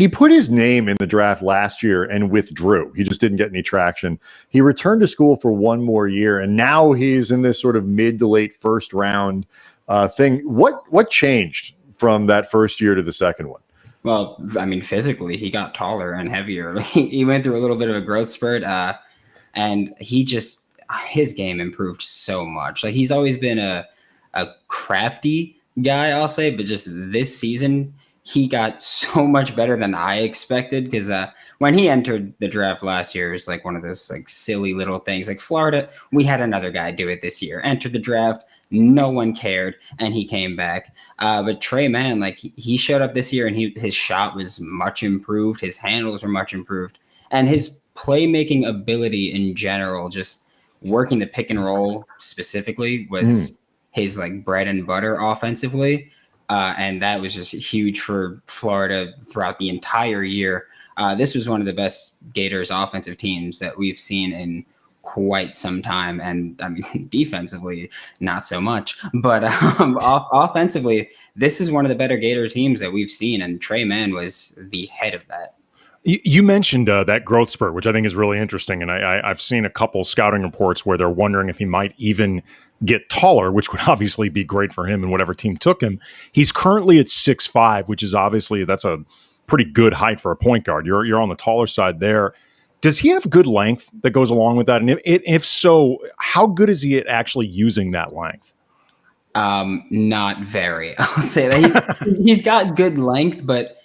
He put his name in the draft last year and withdrew. He just didn't get any traction. He returned to school for one more year, and now he's in this sort of mid to late first round thing. What changed from that first year to the second one? Well, I mean, physically, he got taller and heavier. He went through a little bit of a growth spurt, and his game improved so much. Like, he's always been a crafty guy, I'll say, but just this season, he got so much better than I expected, because when he entered the draft last year, it was like one of those like silly little things. Like Florida, we had another guy do it this year. Entered the draft, no one cared, and he came back. But Tre Mann, like he showed up this year, and his shot was much improved. His handles were much improved, and his playmaking ability in general, just working the pick and roll specifically, was his like bread and butter offensively. And that was just huge for Florida throughout the entire year. This was one of the best Gators offensive teams that we've seen in quite some time. And I mean, defensively, not so much, but offensively, this is one of the better Gator teams that we've seen. And Tre Mann was the head of that. You mentioned that growth spurt, which I think is really interesting. And I've seen a couple scouting reports where they're wondering if he might even get taller, which would obviously be great for him and whatever team took him. He's currently at 6'5", which is obviously, that's a pretty good height for a point guard. You're on the taller side there. Does he have good length that goes along with that? And if so, how good is he at actually using that length? Not very. I'll say that he's got good length, but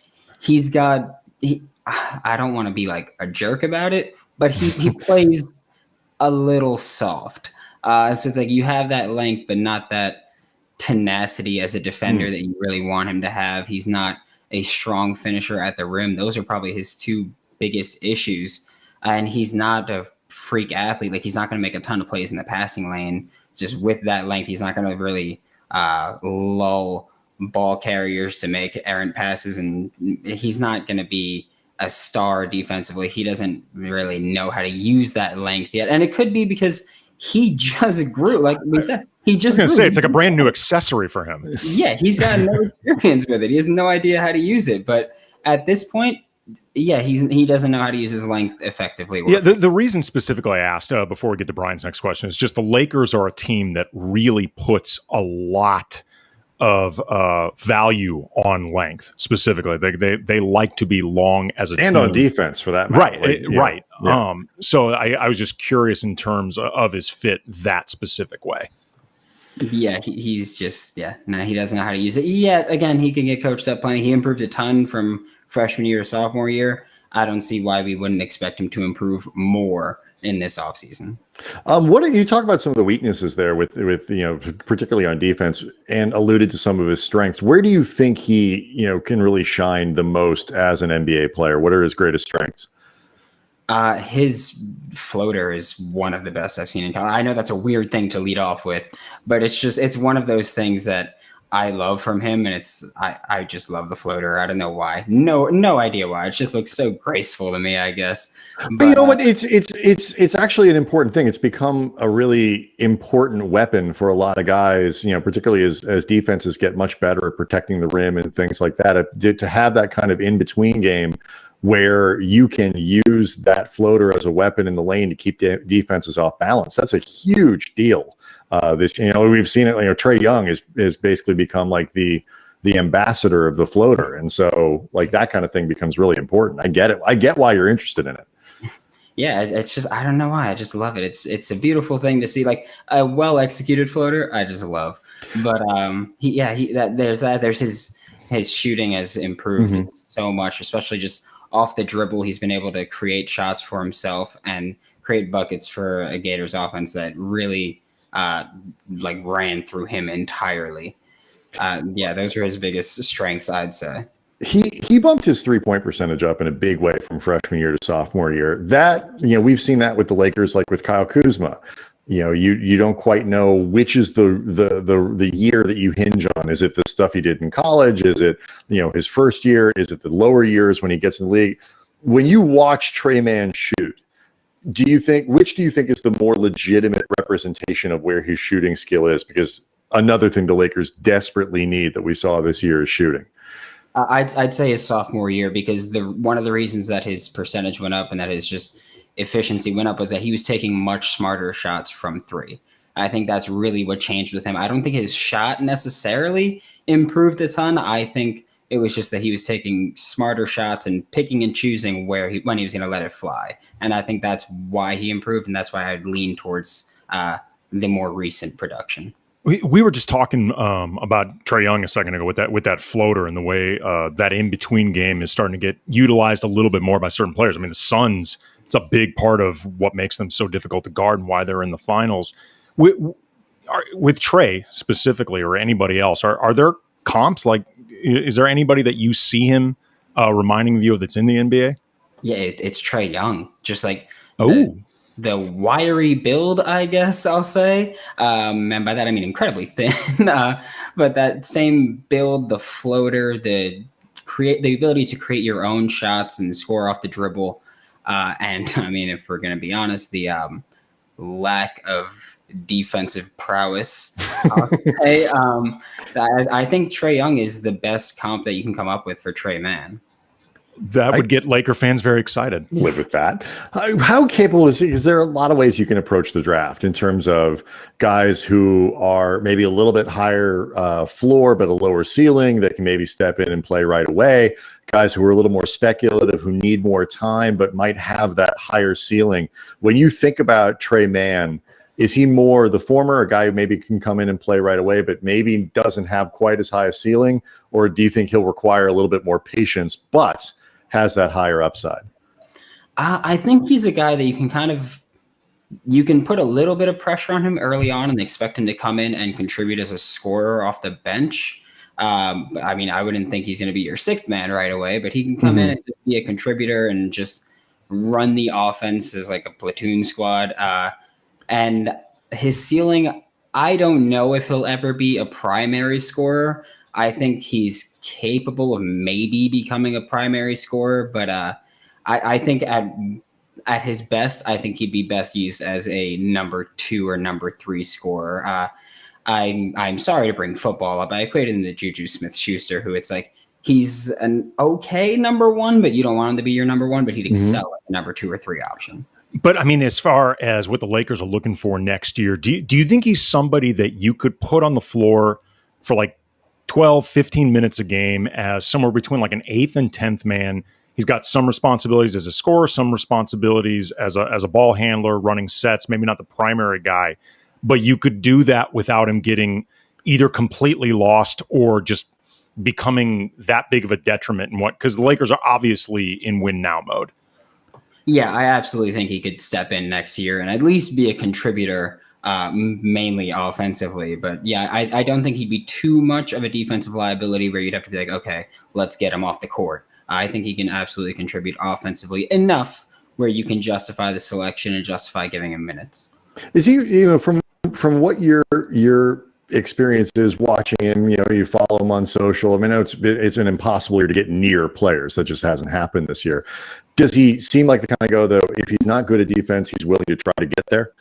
I don't want to be like a jerk about it, but he plays a little soft. So it's like you have that length, but not that tenacity as a defender that you really want him to have. He's not a strong finisher at the rim. Those are probably his two biggest issues. And he's not a freak athlete. Like, he's not going to make a ton of plays in the passing lane. Just with that length, he's not going to really lull ball carriers to make errant passes. And he's not going to be a star defensively. He doesn't really know how to use that length yet. And it could be because he just grew. Like we said, he just I was going to say, it's like a brand new accessory for him. Yeah, he's got no experience with it. He has no idea how to use it. But at this point, yeah, he doesn't know how to use his length effectively. Yeah, the reason specifically I asked before we get to Brian's next question is just the Lakers are a team that really puts a lot of value on length specifically. They like to be long as a team. And on defense, for that matter. Right. Yeah. So I was just curious in terms of his fit that specific way. Yeah, he's just, no, he doesn't know how to use it. Yeah, again, he can get coached up plenty. He improved a ton from freshman year to sophomore year. I don't see why we wouldn't expect him to improve more in this offseason. What do you talk about some of the weaknesses there with particularly on defense, and alluded to some of his strengths? Where do you think he can really shine the most as an NBA player? What are his greatest strengths? His floater is one of the best I've seen in college. I know that's a weird thing to lead off with, but it's one of those things that I love from him, and I just love the floater. I don't know why. No idea why. It just looks so graceful to me, I guess. But you know what? It's actually an important thing. It's become a really important weapon for a lot of guys, particularly as defenses get much better at protecting the rim and things like that. To have that kind of in-between game where you can use that floater as a weapon in the lane to keep defenses off balance, that's a huge deal. We've seen it. Trae Young is basically become like the ambassador of the floater, and so like that kind of thing becomes really important. I get it. I get why you're interested in it. Yeah, it's just, I don't know why. I just love it. It's a beautiful thing to see, like a well executed floater. I just love. But there's his shooting has improved so much, especially just off the dribble. He's been able to create shots for himself and create buckets for a Gators offense that really ran through him entirely. Those are his biggest strengths, I'd say. He bumped his 3-point percentage up in a big way from freshman year to sophomore year. That, we've seen that with the Lakers, like with Kyle Kuzma. You don't quite know which is the year that you hinge on. Is it the stuff he did in college? Is it, his first year? Is it the lower years when he gets in the league? When you watch Tre Mann shoot, which do you think is the more legitimate representation of where his shooting skill is? Because another thing the Lakers desperately need that we saw this year is shooting. I'd say his sophomore year, because one of the reasons that his percentage went up and that his just efficiency went up was that he was taking much smarter shots from three. I think that's really what changed with him. I don't think his shot necessarily improved a ton. I think it was just that he was taking smarter shots and picking and choosing when he was going to let it fly. And I think that's why he improved, and that's why I'd lean towards the more recent production. We were just talking about Trae Young a second ago with that floater and the way that in between game is starting to get utilized a little bit more by certain players. I mean, the Suns, it's a big part of what makes them so difficult to guard and why they're in the finals. With Trae specifically, or anybody else, are there comps? Like, is there anybody that you see him reminding you of that's in the NBA? Yeah, it's Trae Young, just like the wiry build, I guess I'll say. And by that, I mean incredibly thin. But that same build, the floater, the ability to create your own shots and score off the dribble. And I mean, if we're going to be honest, the lack of defensive prowess, I'll say. I think Trae Young is the best comp that you can come up with for Tre Mann. That would get Laker fans very excited. Live with that. How capable is he? Because there are a lot of ways you can approach the draft in terms of guys who are maybe a little bit higher floor, but a lower ceiling that can maybe step in and play right away. Guys who are a little more speculative, who need more time, but might have that higher ceiling. When you think about Tre Mann, is he more the former, a guy who maybe can come in and play right away, but maybe doesn't have quite as high a ceiling? Or do you think he'll require a little bit more patience, but has that higher upside? I think he's a guy that you can put a little bit of pressure on him early on and expect him to come in and contribute as a scorer off the bench. I mean, I wouldn't think he's going to be your sixth man right away, but he can come in and just be a contributor and just run the offense as like a platoon squad. And his ceiling, I don't know if he'll ever be a primary scorer. I think he's capable of maybe becoming a primary scorer, but I think at his best, I think he'd be best used as a number 2 or number 3 scorer. I'm sorry to bring football up. I equate him to Juju Smith-Schuster, who it's like he's an okay number 1, but you don't want him to be your number 1, but he'd excel at the number 2 or 3 option. But I mean, as far as what the Lakers are looking for next year, do you think he's somebody that you could put on the floor for like 12, 15 minutes a game as somewhere between like an 8th and 10th man? He's got some responsibilities as a scorer, some responsibilities as a ball handler, running sets, maybe not the primary guy, but you could do that without him getting either completely lost or just becoming that big of a detriment in because the Lakers are obviously in win now mode. Yeah, I absolutely think he could step in next year and at least be a contributor, mainly offensively. But yeah, I don't think he'd be too much of a defensive liability where you'd have to be like, okay, let's get him off the court. I think he can absolutely contribute offensively enough where you can justify the selection and justify giving him minutes. Is he, from what your experience is watching him, you follow him on social. I mean, it's an impossible year to get near players. That just hasn't happened this year. Does he seem like the kind of guy, though, if he's not good at defense, he's willing to try to get there?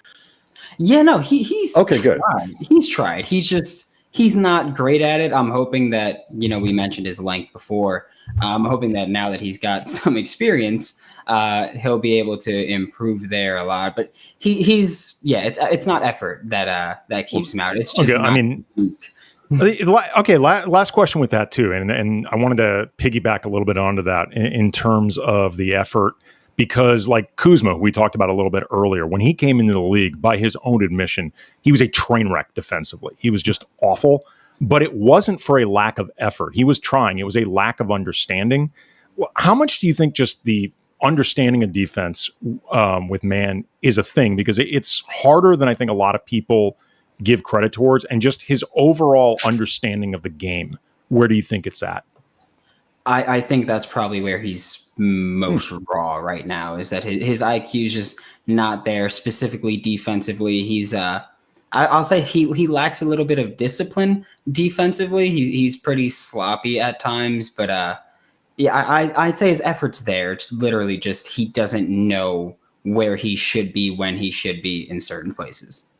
Yeah, no, he's okay, good. He's tried. He's not great at it. I'm hoping that, we mentioned his length before. I'm hoping that now that he's got some experience, he'll be able to improve there a lot. But it's not effort that keeps him out. It's just last question with that too, and I wanted to piggyback a little bit onto that in terms of the effort, because like Kuzma, we talked about a little bit earlier, when he came into the league, by his own admission, he was a train wreck defensively. He was just awful. But it wasn't for a lack of effort. He was trying. It was a lack of understanding. How much do you think just the understanding of defense with Mann is a thing? Because it's harder than I think a lot of people give credit towards. And just his overall understanding of the game, where do you think it's at? I think that's probably where he's most raw right now, is that his IQ is just not there, specifically defensively. He's I'll say he lacks a little bit of discipline defensively. He's pretty sloppy at times, but I'd say his effort's there. It's literally just he doesn't know where he should be when he should be in certain places.